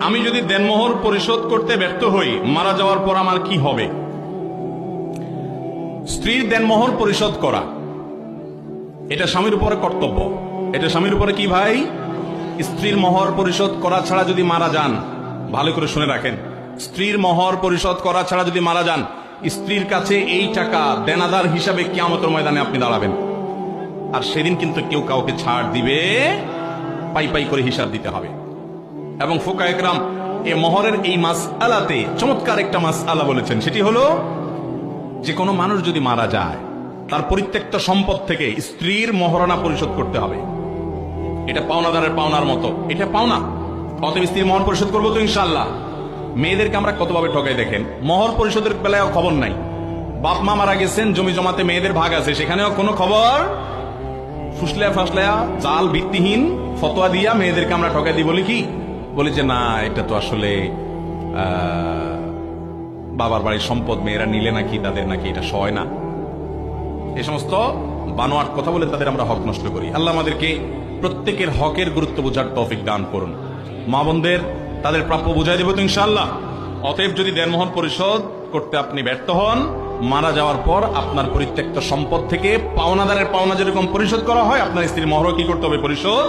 আমি যদি দেনমোহর পরিশোধ করতে ব্যর্থ হই, মারা যাওয়ার পর আমার কি হবে? স্ত্রীর দেনমোহর পরিশোধ করা এটা স্বামীর উপরে কর্তব্য। এটা স্বামীর উপরে কি ভাই? স্ত্রীর মোহর পরিশোধ করা ছাড়া যদি মারা যান, ভালো করে শুনে রাখেন, স্ত্রীর মোহর পরিশোধ করা ছাড়া যদি মারা যান, স্ত্রীর কাছে এই টাকা দেনাদার হিসাবে কিয়ামতের ময়দানে আপনি দাঁড়াবেন। আর সেদিন কিন্তু কেউ কাউকে ছাড় দিবে, পাই পাই করে হিসাব দিতে হবে। এবং ফুকায়ে কেরাম এই মোহরের এই মাসআলাতে চমৎকার একটা মাসআলা বলেছেন, সেটি হলো যে কোনো মানুষ যদি মারা যায়, তার পরিত্যক্ত সম্পদ থেকে স্ত্রীর মোহরানা পরিশোধ করতে হবে। এটা পাওনাদারের পাওনার মতো, এটা পাওনা। অতএব স্ত্রীর মোহর পরিশোধ করবো তো ইনশাআল্লাহ। মেয়েদেরকে আমরা কতভাবে ঠকাই দেখেন। মোহর পরিশোধের বেলায় খবর নাই, বাপ মা মারা গেছেন, জমি জমাতে মেয়েদের ভাগ আছে, সেখানেও কোনো খবর, ফুসলায়া ফাসলায়া জাল ভিত্তিহীন ফতোয়া দিয়া মেয়েদেরকে আমরা ঠকাই দিই। বলি কি? বলি যে না, এটা তো আসলে বাবার বাড়ির সম্পদ, মেয়েরা নিলে নাকি তাদের নাকি এটা সয় না। এই সমস্ত বানোয়াট কথা বলে তাদের আমরা হক নষ্ট করি। আল্লাহ আমাদেরকে প্রত্যেকের হকের গুরুত্ব বোঝার তৌফিক দান করুন। মা বোনদের তাদের প্রাপ্য বুঝাই দেব তো ইনশাআল্লাহ। অতএব যদি দেনমোহর পরিশোধ করতে আপনি ব্যর্থ হন, মারা যাওয়ার পর আপনার পরিত্যক্ত সম্পদ থেকে পাওনাদারের পাওনা যেরকম পরিশোধ করা হয়, আপনার স্ত্রীর মোহরও কি করতে হবে? পরিশোধ